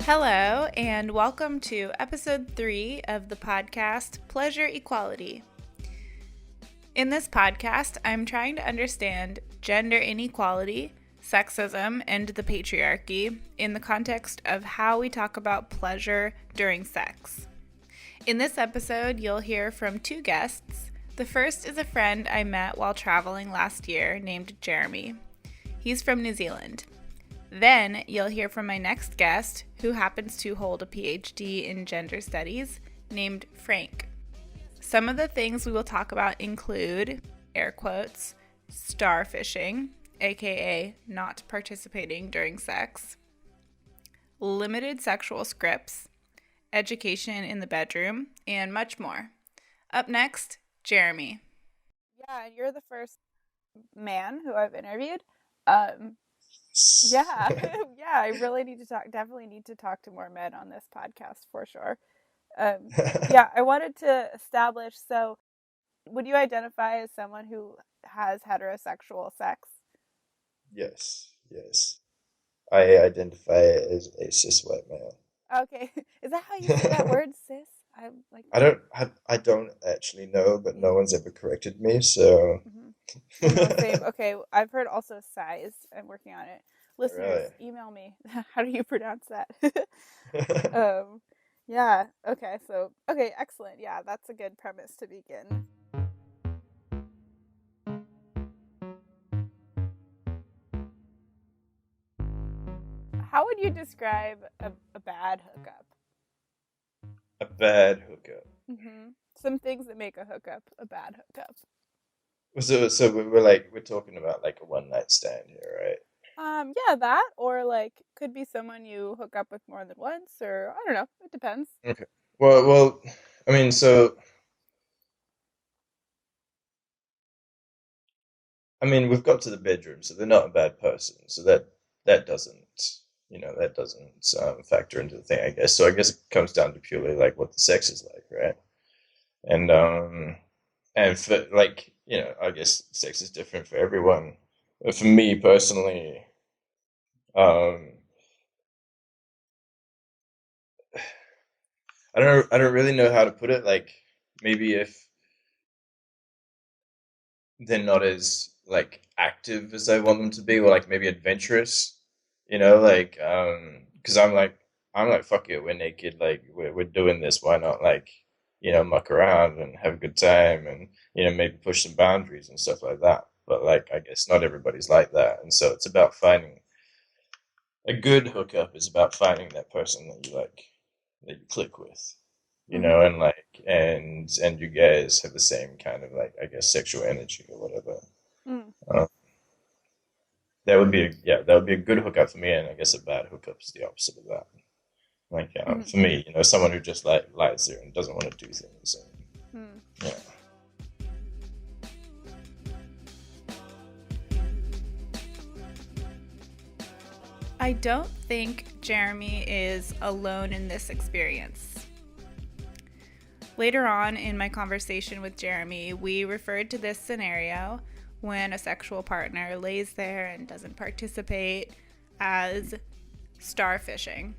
Hello, and welcome to episode 3 of the podcast Pleasure Equality. In this podcast, I'm trying to understand gender inequality, sexism, and the patriarchy in the context of how we talk about pleasure during sex. In this episode, you'll hear from 2 guests. The first is a friend I met while traveling last year named Jeremy. He's from New Zealand. Then you'll hear from my next guest, who happens to hold a PhD in gender studies, named Frank. Some of the things we will talk about include, air quotes, starfishing, aka not participating during sex, limited sexual scripts, education in the bedroom, and much more. Up next, Jeremy. Yeah, you're the first man who I've interviewed. Yeah, I really need to definitely need to talk to more men on this podcast for sure. I wanted to establish, so would you identify as someone who has heterosexual sex? Yes. I identify as a cis white male. Okay, is that how you say that word, cis? I'm like, I don't actually know, but no one's ever corrected me, so. No, same. Okay, I've heard also size. I'm working on it. Listeners, Right. email me. How do you pronounce that? Yeah. Okay, excellent. Yeah, that's a good premise to begin. How would you describe a bad hookup? A bad hookup. Some things that make a hookup a bad hookup. So we're talking about like a one night stand here, right? Yeah, that, or like could be someone you hook up with more than once, or I don't know. It depends. Okay. Well, I mean, we've got to the bedroom, so they're not a bad person. So that doesn't factor into the thing, I guess. So I guess it comes down to purely like what the sex is like, right? And for like, I guess sex is different for everyone. But for me personally, um, I don't really know how to put it. Like maybe if they're not as like active as I want them to be, or like maybe adventurous, like because I'm like fuck it, we're naked, like we're doing this. Why not like muck around and have a good time and maybe push some boundaries and stuff like that. But like I guess not everybody's like that, and so it's about finding a good hookup is about finding that person that you like, that you click with, and like and you guys have the same kind of like I guess sexual energy or whatever. Mm. Uh, that would be a good hookup for me, and I guess a bad hookup is the opposite of that. Like for me, someone who just like lies there and doesn't want to do things, and yeah. I don't think Jeremy is alone in this experience. Later on in my conversation with Jeremy, we referred to this scenario when a sexual partner lays there and doesn't participate as starfishing.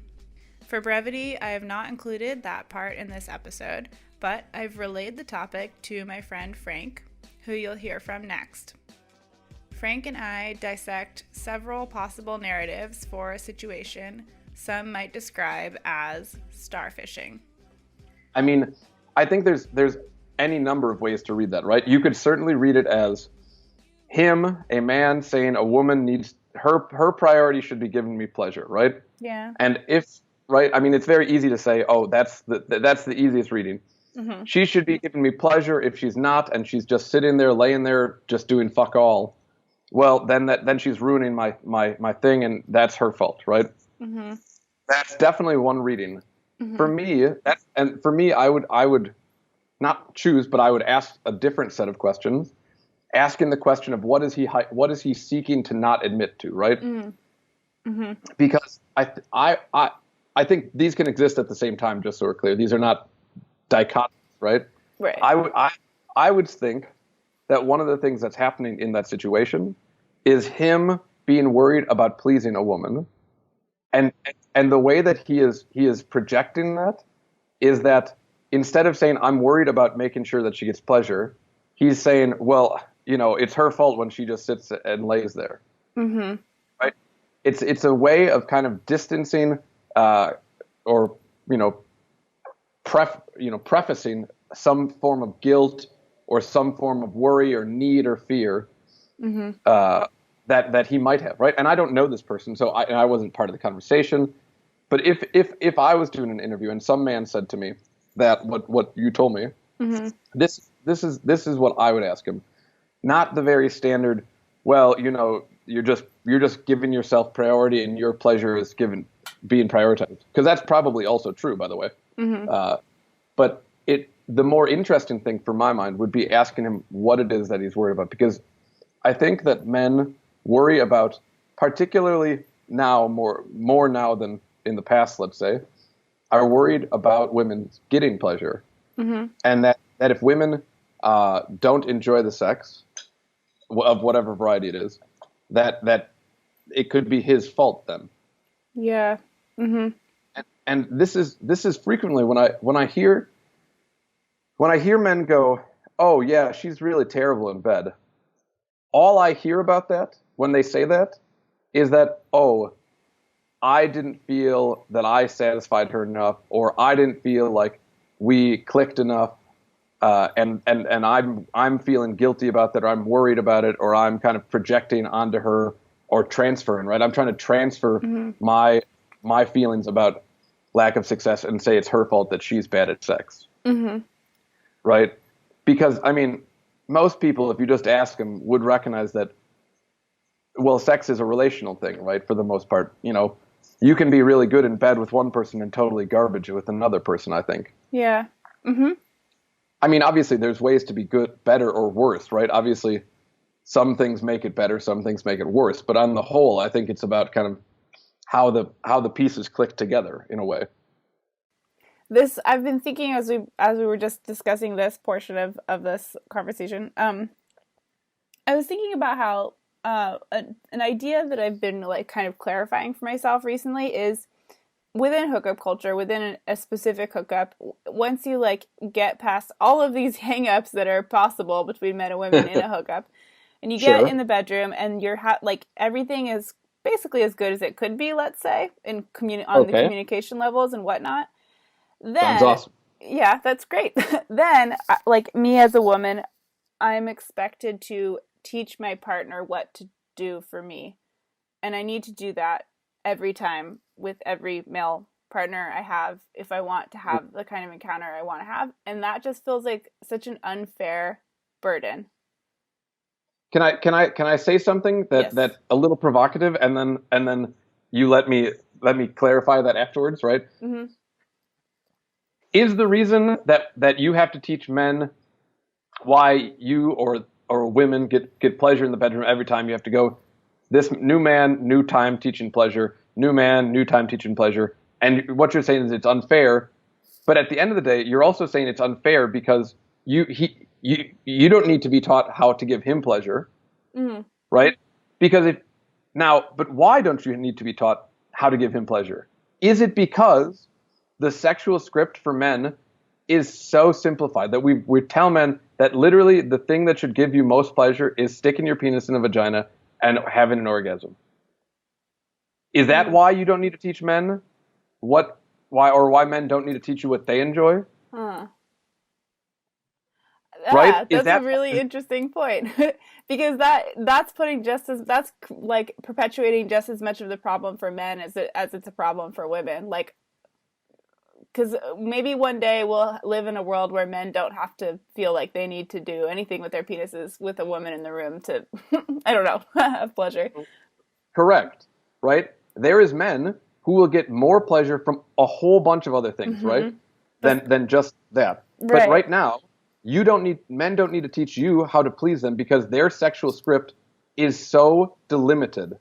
For brevity, I have not included that part in this episode, but I've relayed the topic to my friend Frank, who you'll hear from next. Frank and I dissect several possible narratives for a situation some might describe as starfishing. I mean, I think there's any number of ways to read that, right? You could certainly read it as him, a man, saying a woman needs her priority should be giving me pleasure, right? Yeah. And right, I mean, it's very easy to say, oh, that's the easiest reading. Mm-hmm. She should be giving me pleasure. If she's not, and she's just sitting there, laying there, just doing fuck all, well, then she's ruining my thing, and that's her fault, right? Mm-hmm. That's definitely one reading. Mm-hmm. For me, I would not choose, but I would ask a different set of questions, asking the question of what is he seeking to not admit to, right? Mm-hmm. Because I think these can exist at the same time, just so we're clear. These are not dichotomous, right? Right. I would think that one of the things that's happening in that situation is him being worried about pleasing a woman, And the way that he is projecting that is that instead of saying I'm worried about making sure that she gets pleasure, he's saying, well, it's her fault when she just sits and lays there. Mm-hmm. Right? It's a way of kind of distancing or prefacing some form of guilt or some form of worry or need or fear that he might have, right? And I don't know this person, so I wasn't part of the conversation. But if I was doing an interview and some man said to me that what you told me, this is what I would ask him, not the very standard. Well, you're just giving yourself priority and your pleasure is being prioritized, because that's probably also true, by the way. But the more interesting thing for my mind would be asking him what it is that he's worried about, because I think that men worry about, particularly now, more now than in the past, let's say, are worried about women getting pleasure, and that if women don't enjoy the sex of whatever variety it is, that it could be his fault then. Yeah. And this is frequently when I hear men go, oh yeah, she's really terrible in bed. All I hear about that when they say that is that, oh, I didn't feel that I satisfied her enough, or I didn't feel like we clicked enough, and I'm feeling guilty about that, or I'm worried about it, or I'm kind of projecting onto her or transferring, right? I'm trying to transfer my feelings about lack of success and say it's her fault that she's bad at sex. Right? Because, I mean, most people, if you just ask them, would recognize that, well, sex is a relational thing, right? For the most part, you can be really good in bed with one person and totally garbage with another person, I think. Yeah. I mean, obviously there's ways to be good, better, or worse, right? Obviously some things make it better, some things make it worse, but on the whole, I think it's about kind of how the pieces click together in a way. I've been thinking as we were just discussing this portion of this conversation, I was thinking about how an idea that I've been like kind of clarifying for myself recently is within hookup culture, within a specific hookup, once you like get past all of these hang-ups that are possible between men and women in a hookup, and you get in the bedroom and you're like everything is basically as good as it could be, let's say, on the communication levels and whatnot. Then, sounds awesome. Yeah, that's great. Then, like me as a woman, I'm expected to teach my partner what to do for me. And I need to do that every time with every male partner I have if I want to have the kind of encounter I want to have. And that just feels like such an unfair burden. Can I say something that's a little provocative, and then you let me clarify that afterwards, right? Is the reason that you have to teach men why you or women get pleasure in the bedroom every time you have to go, this new man, new time teaching pleasure, new man, new time teaching pleasure, and what you're saying is it's unfair, but at the end of the day, you're also saying it's unfair because you don't need to be taught how to give him pleasure, right? Because but why don't you need to be taught how to give him pleasure? Is it because the sexual script for men is so simplified that we tell men that literally the thing that should give you most pleasure is sticking your penis in a vagina and having an orgasm? Is that why you don't need to teach men why men don't need to teach you what they enjoy? Right? That's a really interesting point. Because that's like perpetuating just as much of the problem for men as it's a problem for women. Like, because maybe one day we'll live in a world where men don't have to feel like they need to do anything with their penises with a woman in the room to, I don't know, have pleasure. Correct. Right? There is men who will get more pleasure from a whole bunch of other things, right? Than just that. Right. But right now, men don't need to teach you how to please them because their sexual script is so delimited.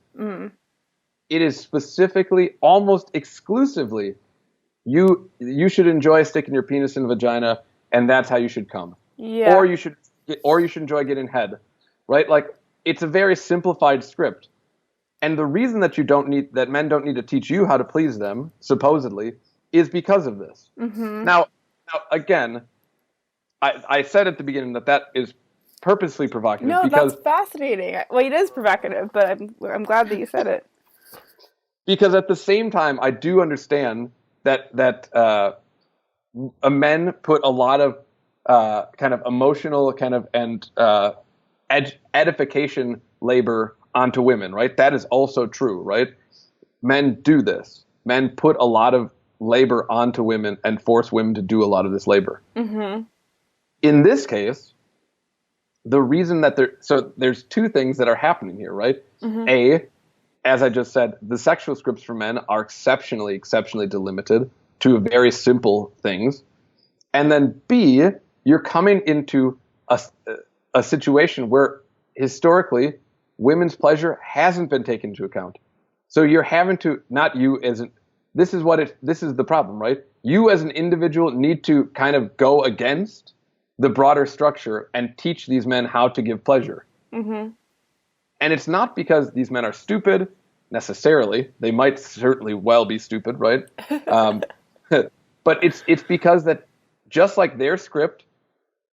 It is specifically, almost exclusively, you should enjoy sticking your penis in the vagina, and that's how you should come. Yeah. Or you should enjoy getting head, right? Like, it's a very simplified script. And the reason that men don't need to teach you how to please them, supposedly, is because of this. Mm-hmm. Now again, I said at the beginning that is purposely provocative. No, because that's fascinating. Well, it is provocative, but I'm glad that you said it. Because at the same time, I do understand that men put a lot of kind of emotional and edification labor onto women, right? That is also true, right? Men do this. Men put a lot of labor onto women and force women to do a lot of this labor. Mm-hmm. In this case, the reason that there's two things that are happening here, right? Mm-hmm. As I just said, the sexual scripts for men are exceptionally delimited to very simple things. And then B, you're coming into a situation where historically women's pleasure hasn't been taken into account. So you're having to, not you as an, this is the problem, right? You as an individual need to kind of go against the broader structure and teach these men how to give pleasure. Mm-hmm. And it's not because these men are stupid necessarily. They might certainly well be stupid, right? But it's because that just like their script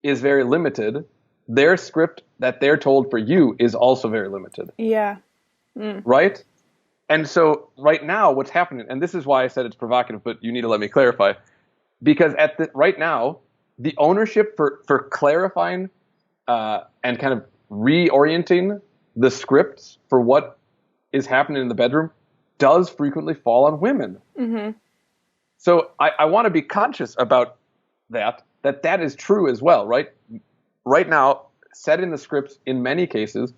is very limited, their script that they're told for you is also very limited. Yeah. Right? And so right now what's happening, and this is why I said it's provocative, but you need to let me clarify, because right now, the ownership for clarifying and kind of reorienting the scripts for what is happening in the bedroom does frequently fall on women. Mm-hmm. So I want to be conscious about that is true as well, right? Right now, setting the scripts in many cases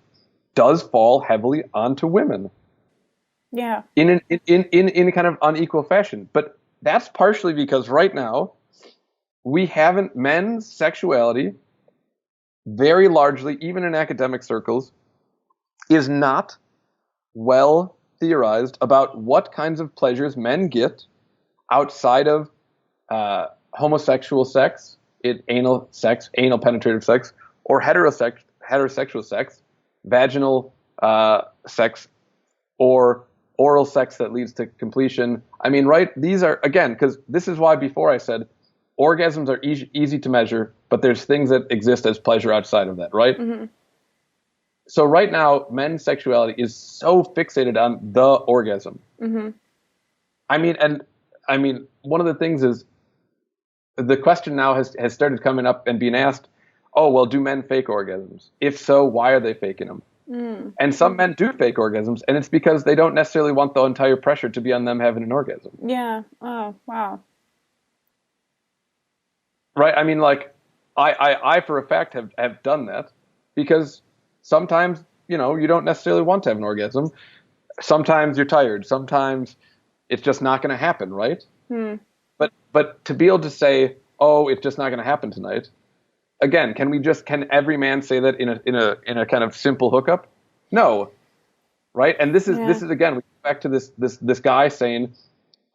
does fall heavily onto women. Yeah. In a kind of unequal fashion. But that's partially because right now men's sexuality very largely, even in academic circles, is not well theorized about what kinds of pleasures men get outside of homosexual sex, anal penetrative sex, or heterosexual sex, vaginal sex, or oral sex that leads to completion. I mean, right? These are, again, because this is why before I said orgasms are easy to measure, but there's things that exist as pleasure outside of that, right? Mm-hmm. So right now, men's sexuality is so fixated on the orgasm. Mm-hmm. I mean, one of the things is the question now has started coming up and being asked, oh, well, do men fake orgasms? If so, why are they faking them? Mm. And some men do fake orgasms, and it's because they don't necessarily want the entire pressure to be on them having an orgasm. Yeah. Oh, wow. Right? I mean, like, I for a fact have done that because sometimes, you don't necessarily want to have an orgasm. Sometimes you're tired. Sometimes it's just not going to happen, right? Hmm. But to be able to say, oh, it's just not going to happen tonight. Again, can every man say that in a kind of simple hookup? No. Right? And this is again, we go back to this guy saying,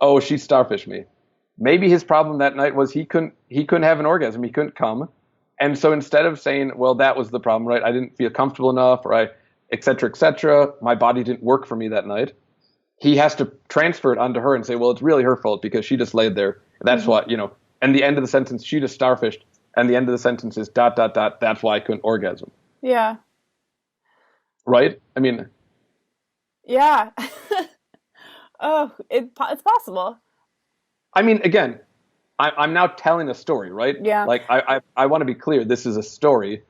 oh, she starfished me. Maybe his problem that night was he couldn't have an orgasm. He couldn't come. And so instead of saying, well, that was the problem, right? I didn't feel comfortable enough, or et cetera, my body didn't work for me that night. He has to transfer it onto her and say, well, it's really her fault because she just laid there. That's what, and the end of the sentence, she just starfished. And the end of the sentence is ... That's why I couldn't orgasm. Yeah. Right? I mean. Yeah. Oh, it's possible. I mean, again, I'm now telling a story, right? Yeah. Like, I want to be clear. This is a story.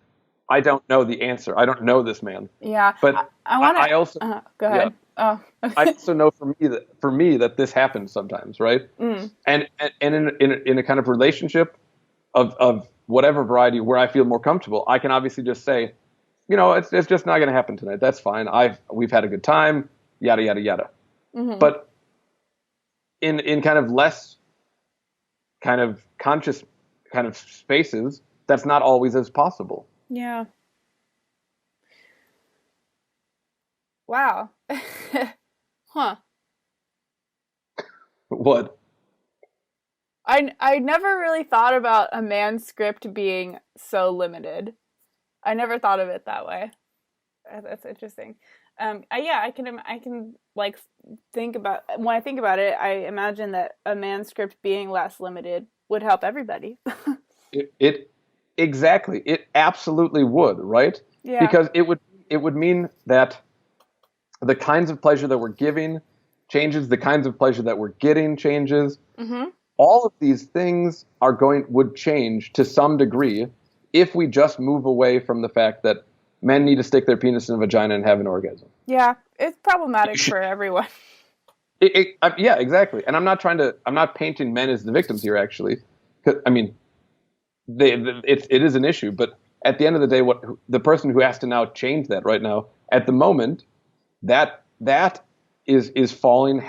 I don't know the answer. I don't know this man. Yeah. But I want to. I also go ahead. Yeah. Oh. I also know for me that this happens sometimes, right? Mm. And in a kind of relationship of whatever variety where I feel more comfortable, I can obviously just say, it's just not going to happen tonight. That's fine. We've had a good time. Yada yada yada. Mm-hmm. But in kind of less kind of conscious kind of spaces, that's not always as possible. Yeah. Wow. Huh. What? I never really thought about a man's script being so limited. I never thought of it that way. That's interesting. Yeah, I can like think about, when I think about it, I imagine that a manuscript being less limited would help everybody. It exactly. It absolutely would, right? Yeah. Because it would mean that the kinds of pleasure that we're giving changes, the kinds of pleasure that we're getting changes. Mm-hmm. All of these things would change to some degree if we just move away from the fact that men need to stick their penis in a vagina and have an orgasm. Yeah, it's problematic for everyone. Yeah, exactly. And I'm not painting men as the victims here, actually. I mean, it is an issue, but at the end of the day, the person who has to now change that right now, at the moment, that is falling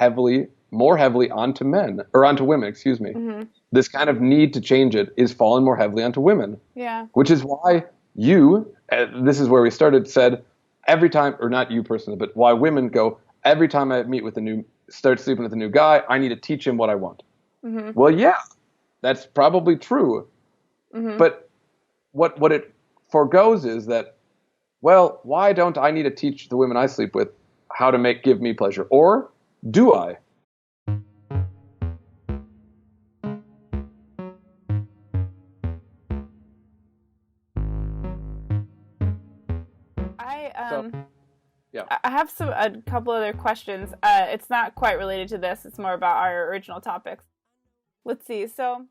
more heavily onto men, or onto women, excuse me. Mm-hmm. This kind of need to change it is falling more heavily onto women. Yeah. Which is why this is where we started, said every time, or not you personally, but why women go, every time I start sleeping with a new guy, I need to teach him what I want. Mm-hmm. Well, yeah, that's probably true. Mm-hmm. But what it forgoes is that, well, why don't I need to teach the women I sleep with how to give me pleasure? Or do I? I have a couple other questions. It's not quite related to this. It's more about our original topics. Let's see. So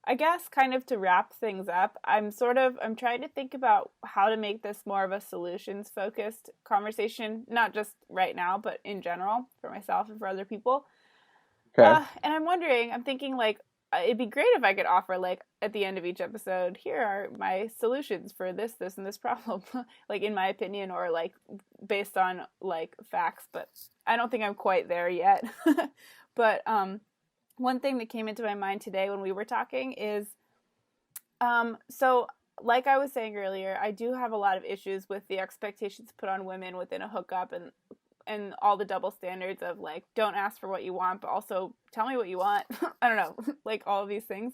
I guess kind of to wrap things up, I'm trying to think about how to make this more of a solutions focused conversation, not just right now, but in general for myself and for other people. Okay. And I'm thinking like, it'd be great if I could offer, like, at the end of each episode, here are my solutions for this, and this problem, like, in my opinion, or, like, based on, like, facts, but I don't think I'm quite there yet. But one thing that came into my mind today when we were talking is, so, like I was saying earlier, I do have a lot of issues with the expectations put on women within a hookup, and all the double standards of, like, don't ask for what you want, but also tell me what you want. I don't know, like, all of these things.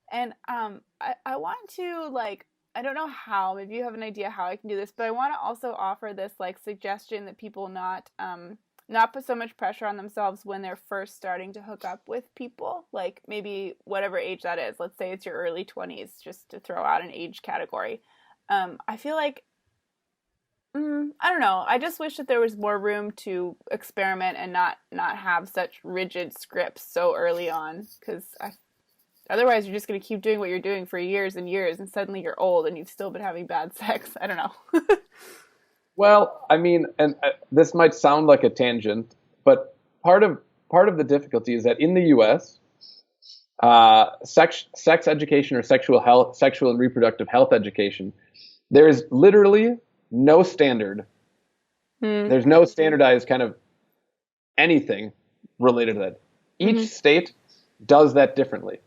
And I want to, like, I don't know how, maybe you have an idea how I can do this, but I want to also offer this, like, suggestion that people not put so much pressure on themselves when they're first starting to hook up with people, like, maybe whatever age that is. Let's say it's your early 20s, just to throw out an age category. I feel like, I don't know. I just wish that there was more room to experiment and not have such rigid scripts so early on, because otherwise you're just going to keep doing what you're doing for years and years, and suddenly you're old and you've still been having bad sex. I don't know. Well, I mean, and this might sound like a tangent, but part of the difficulty is that in the U.S., sex education, or sexual and reproductive health education, there is literally no standard. There's no standardized kind of anything related to that. Each state does that differently,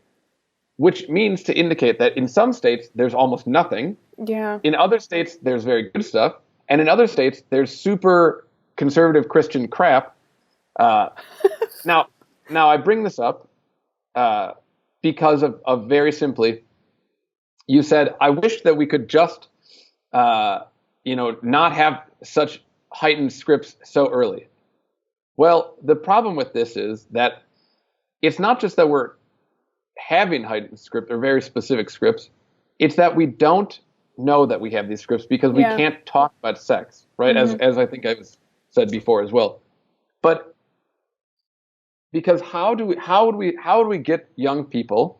which means to indicate that in some states there's almost nothing. Yeah. In other states there's very good stuff, and in other states there's super conservative Christian crap. Now I bring this up because of very simply, you said, I wish that we could just not have such heightened scripts so early. Well, the problem with this is that it's not just that we're having heightened scripts or very specific scripts. It's that we don't know that we have these scripts because we can't talk about sex, right? Mm-hmm. As I think I've said before as well. But because how would we get young people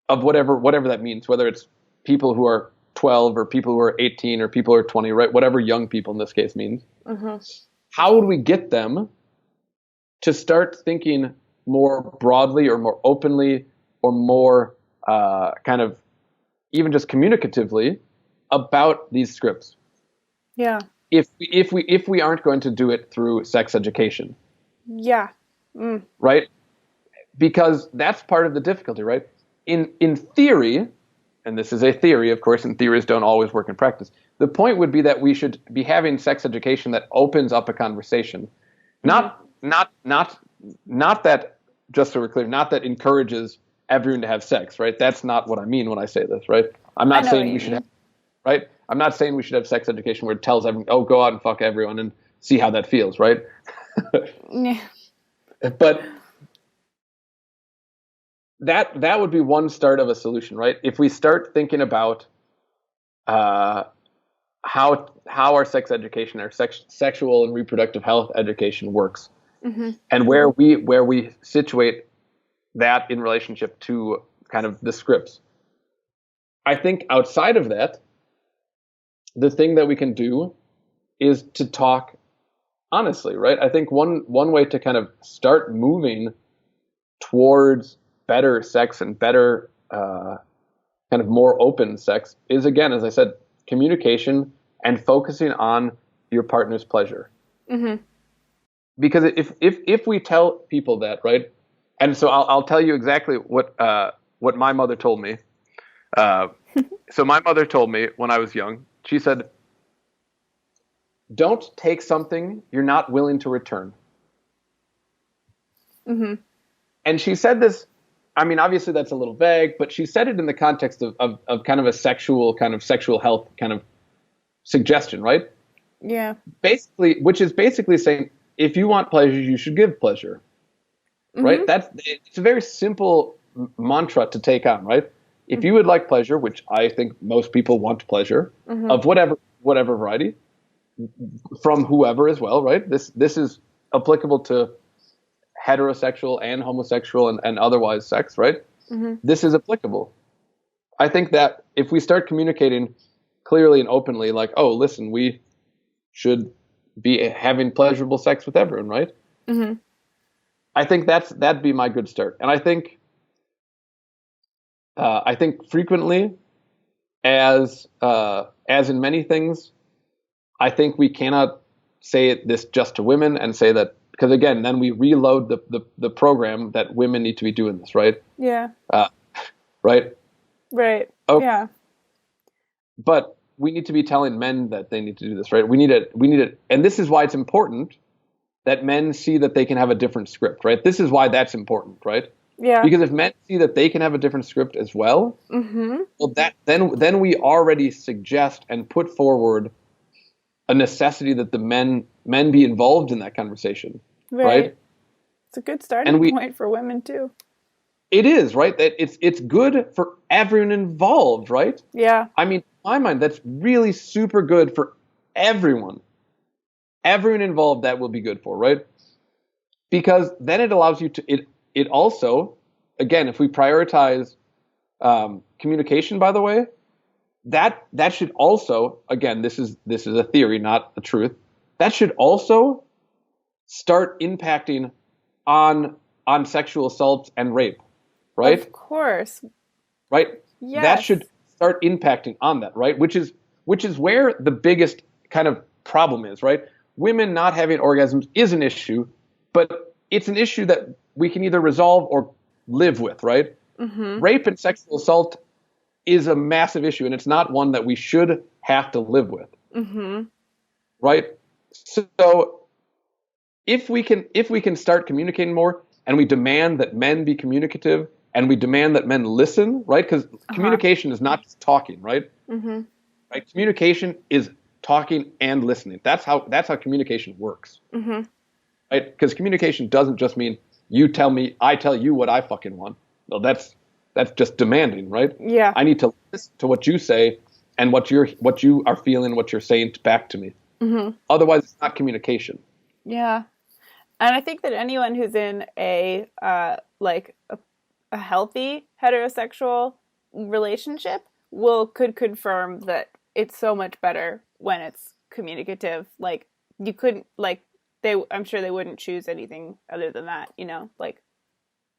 of whatever that means, whether it's people who are 12 or people who are 18 or people who are 20, right? Whatever young people in this case means. Mm-hmm. How would we get them to start thinking more broadly or more openly or more kind of even just communicatively about these scripts? Yeah. If we aren't going to do it through sex education. Yeah. Right? Because that's part of the difficulty, right? In theory, and this is a theory, of course, and theories don't always work in practice. The point would be that we should be having sex education that opens up a conversation. Not that, just so we're clear, not that encourages everyone to have sex, right? That's not what I mean when I say this, right? I'm not saying we should have, right? I'm not saying we should have sex education where it tells everyone, oh, go out and fuck everyone and see how that feels, right? Yeah. But that would be one start of a solution, right? If we start thinking about how our sex education, our sexual and reproductive health education works, and where we situate that in relationship to kind of the scripts. I think outside of that, the thing that we can do is to talk honestly, right? I think one way to kind of start moving towards better sex and better kind of more open sex is, again, as I said, communication and focusing on your partner's pleasure. Because if we tell people that, right, and so I'll tell you exactly what my mother told me. So my mother told me when I was young, she said, "Don't take something you're not willing to return." And she said this, I mean, obviously that's a little vague, but she said it in the context of kind of a sexual health kind of suggestion, right? Yeah. Basically, which is basically saying, if you want pleasure, you should give pleasure, right? It's a very simple mantra to take on, right? If you would like pleasure, which I think most people want pleasure of whatever variety, from whoever as well, right? This is applicable to heterosexual and homosexual and otherwise sex, right? This is applicable. I think that if we start communicating clearly and openly, like, oh, listen, we should be having pleasurable sex with everyone, right? I think that'd be my good start. And I think frequently, as in many things, I think we cannot say this just to women and say that, because again, then we reload the program that women need to be doing this, right? Yeah. Right? Right. Okay. Yeah. But we need to be telling men that they need to do this, right? We need it, and this is why it's important that men see that they can have a different script, right? This is why that's important, right? Yeah. Because if men see that they can have a different script as well, well, then we already suggest and put forward a necessity that the men be involved in that conversation, right? It's a good starting point for women too. It is, right? That it's good for everyone involved, right? Yeah. I mean, in my mind, that's really super good for everyone. Everyone involved, that will be good for, right? Because then it allows you to, it also, again, if we prioritize communication, by the way, that should also, again, this is a theory, not the truth, that should also start impacting on sexual assault and rape, right? Of course. Right? Yes. That should start impacting on that, right? Which is where the biggest kind of problem is, right? Women not having orgasms is an issue, but it's an issue that we can either resolve or live with, right? Rape and sexual assault is a massive issue, and it's not one that we should have to live with, right? So if we can start communicating more, and we demand that men be communicative, and we demand that men listen, right? Because communication is not just talking, right? Right? Communication is talking and listening. That's how communication works, right? Because communication doesn't just mean you tell me, I tell you what I fucking want. No, that's just demanding, right? Yeah. I need to listen to what you say and what you are feeling, what you're saying back to me. Otherwise, it's not communication. Yeah. And I think that anyone who's in a healthy heterosexual relationship could confirm that it's so much better when it's communicative. Like, you couldn't, like, I'm sure they wouldn't choose anything other than that, you know? Like,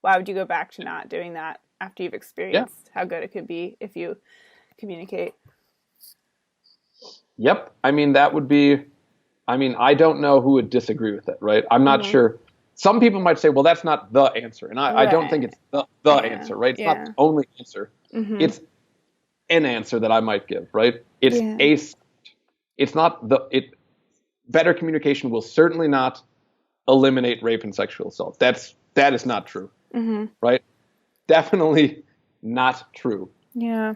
why would you go back to not doing that after you've experienced how good it could be if you communicate? Yep. I mean, I don't know who would disagree with that, right? I'm not sure. Some people might say, well, that's not the answer. And I don't think it's the answer, right? It's not the only answer. It's an answer that I might give, right? It's not better communication will certainly not eliminate rape and sexual assault. That is not true, right? Definitely not true. Yeah.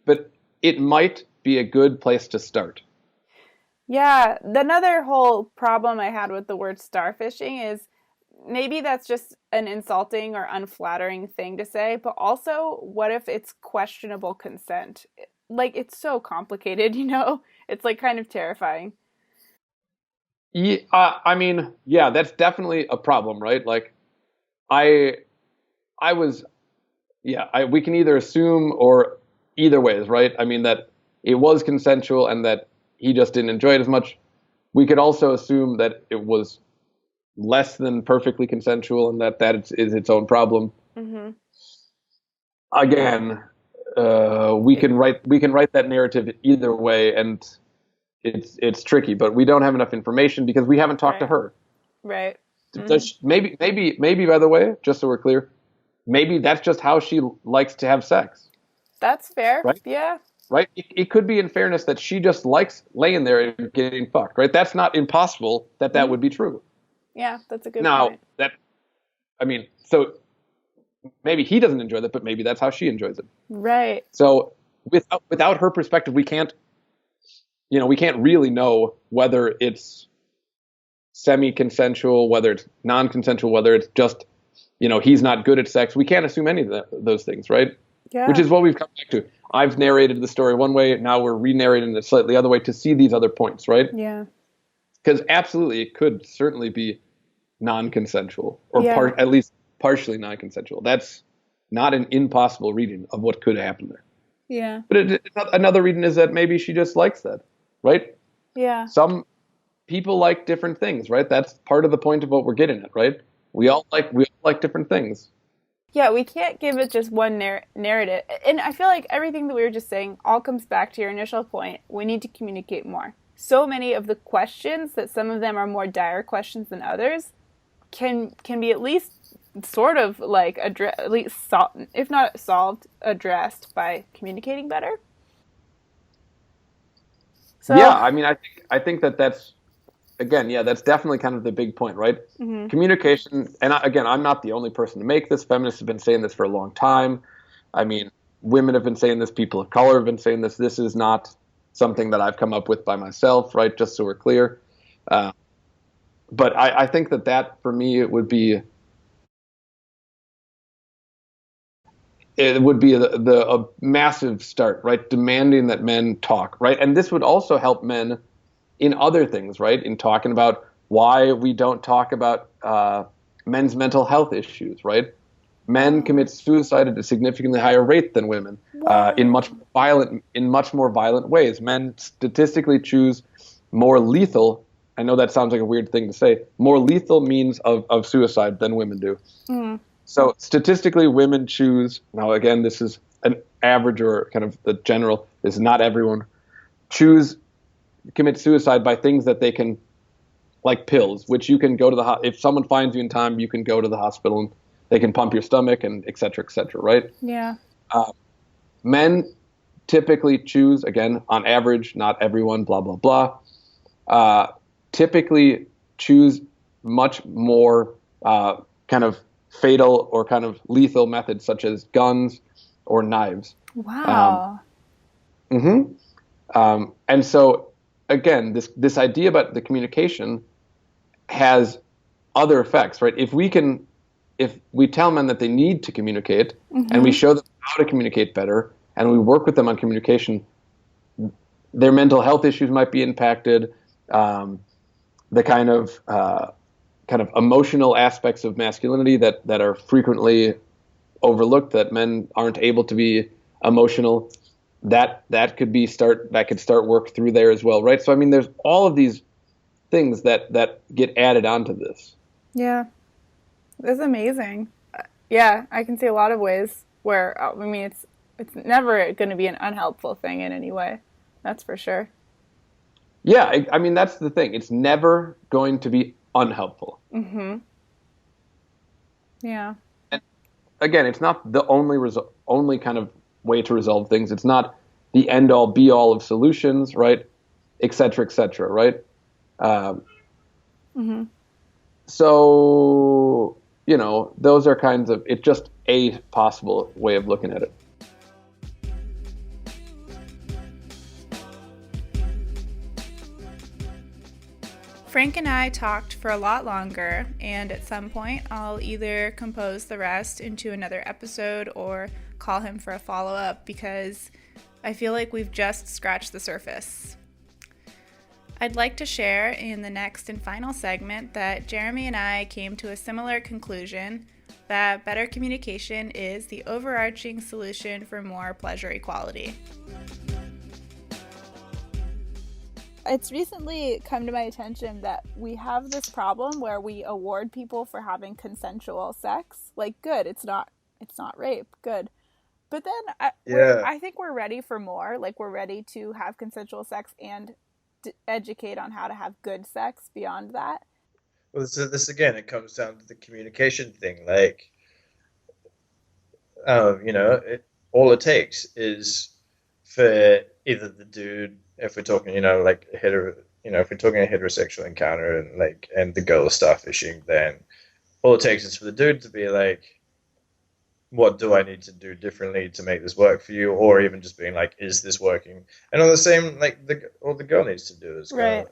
But it might be a good place to start. Yeah, another whole problem I had with the word starfishing is maybe that's just an insulting or unflattering thing to say, but also what if it's questionable consent? Like, it's so complicated, It's like kind of terrifying. Yeah, I mean, yeah, that's definitely a problem, right? Like, I was, yeah, we can either assume or either ways, right? I mean, that it was consensual and that he just didn't enjoy it as much. We could also assume that it was less than perfectly consensual and that is its own problem. Mm-hmm. Again, we can write that narrative either way, and it's tricky, but we don't have enough information because we haven't talked to her. Right. Mm-hmm. Maybe by the way, just so we're clear, maybe that's just how she likes to have sex. That's fair. Right? Yeah. Right? It could be, in fairness, that she just likes laying there and getting fucked, right? That's not impossible that would be true. Yeah, that's a good point. So maybe he doesn't enjoy that, but maybe that's how she enjoys it. Right. So without her perspective, we can't really know whether it's semi-consensual, whether it's non-consensual, whether it's just, he's not good at sex. We can't assume any of those things, right? Yeah. Which is what we've come back to. I've narrated the story one way, now we're re-narrating it slightly other way to see these other points, right? Yeah. Because absolutely, it could certainly be non-consensual, or at least partially non-consensual. That's not an impossible reading of what could happen there. Yeah. But another reading is that maybe she just likes that, right? Yeah. Some people like different things, right? That's part of the point of what we're getting at, right? We all like different things. Yeah, we can't give it just one narrative. And I feel like everything that we were just saying all comes back to your initial point. We need to communicate more. So many of the questions, that some of them are more dire questions than others, can be at least sort of like if not solved, addressed by communicating better. So, yeah, I mean, I think that's, again, yeah, that's definitely kind of the big point, right? Mm-hmm. Communication, and again, I'm not the only person to make this. Feminists have been saying this for a long time. I mean, women have been saying this. People of color have been saying this. This is not something that I've come up with by myself, right? Just so we're clear. But I think that for me, it would be a massive start, right? Demanding that men talk, right? And this would also help men in other things, right? In talking about why we don't talk about men's mental health issues, right? Men commit suicide at a significantly higher rate than women, in much more violent ways. Men statistically choose more lethal. I know that sounds like a weird thing to say. More lethal means of suicide than women do. Mm. So statistically, women choose. Now, again, this is an average or kind of the general. This is not everyone. Commit suicide by things that they can, like pills, which you can go to if someone finds you in time, you can go to the hospital and they can pump your stomach and et cetera, right? Yeah. Men typically choose, again, on average, not everyone, blah, blah, blah, typically choose much more kind of fatal or kind of lethal methods such as guns or knives. Wow. And so, again, this idea about the communication has other effects, right? If we tell men that they need to communicate, and we show them how to communicate better, and we work with them on communication, their mental health issues might be impacted. The kind of emotional aspects of masculinity that are frequently overlooked, that men aren't able to be emotional, that could start work through there as well, right? So I mean, there's all of these things that get added onto this. Yeah, that's amazing. Yeah, I can see a lot of ways where it's never going to be an unhelpful thing in any way. That's for sure. Yeah, I mean, that's the thing. It's never going to be unhelpful. Mm-hmm. Yeah. And again, it's not the only kind of way to resolve things. It's not the end-all, be-all of solutions, right? Et cetera, right? So, those are it's just a possible way of looking at it. Frank and I talked for a lot longer, and at some point I'll either compose the rest into another episode or call him for a follow-up because I feel like we've just scratched the surface. I'd like to share in the next and final segment that Jeremy and I came to a similar conclusion that better communication is the overarching solution for more pleasure equality. It's recently come to my attention that we have this problem where we award people for having consensual sex. Like, good, it's not rape, good. But then I think we're ready for more. Like, we're ready to have consensual sex and educate on how to have good sex beyond that. Well, so this again, it comes down to the communication thing. Like, all it takes is for either the dude, if we're talking, if we're talking a heterosexual encounter and the girl is starfishing, then all it takes is for the dude to be like, what do I need to do differently to make this work for you? Or even just being like, is this working? And on the same, all the girl needs to do is right.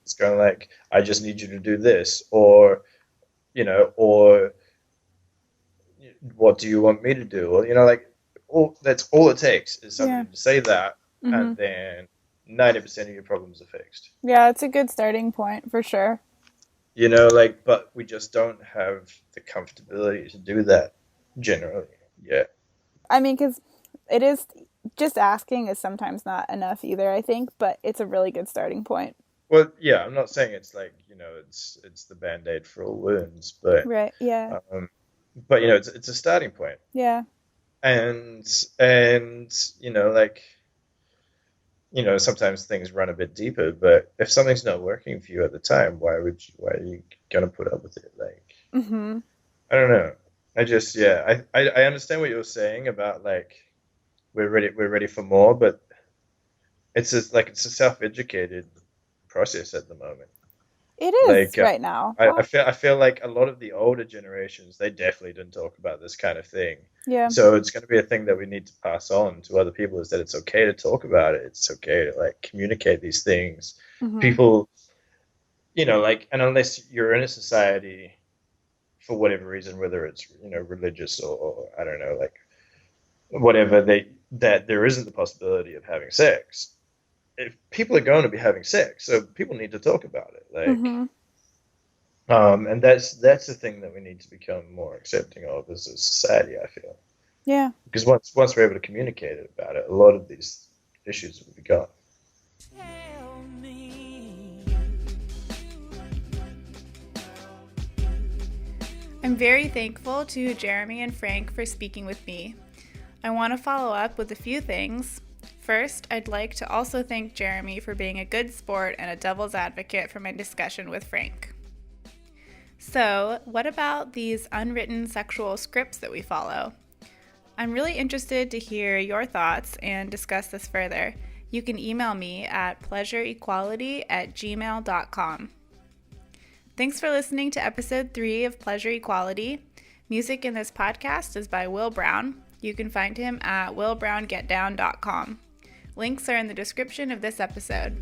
It's kind of like, I just need you to do this, or what do you want me to do? Or, that's all it takes is somebody to say that, and then 90% of your problems are fixed. Yeah, it's a good starting point for sure. But we just don't have the comfortability to do that generally. Yeah. I mean, because it is just asking is sometimes not enough either, I think, but it's a really good starting point. Well, yeah, I'm not saying it's like, it's the Band-Aid for all wounds, but right, yeah. But it's a starting point. Yeah. And sometimes things run a bit deeper, but if something's not working for you at the time, why are you gonna put up with it? I don't know. I just, I understand what you're saying about we're ready for more, but it's just it's a self-educated process at the moment. It is right now. I feel like a lot of the older generations, they definitely didn't talk about this kind of thing. Yeah. So it's going to be a thing that we need to pass on to other people, is that it's okay to talk about it. It's okay to communicate these things. People, and unless you're in a society for whatever reason, whether it's, religious or I don't know, whatever, that there isn't the possibility of having sex. If people are going to be having sex, so people need to talk about it. And that's the thing that we need to become more accepting of as a society, I feel. Yeah. Because once we're able to communicate about it, a lot of these issues will be gone. I'm very thankful to Jeremy and Frank for speaking with me. I want to follow up with a few things. First, I'd like to also thank Jeremy for being a good sport and a devil's advocate for my discussion with Frank. So, what about these unwritten sexual scripts that we follow? I'm really interested to hear your thoughts and discuss this further. You can email me at pleasureequality@gmail.com. Thanks for listening to episode 3 of Pleasure Equality. Music in this podcast is by Will Brown. You can find him at willbrowngetdown.com. Links are in the description of this episode.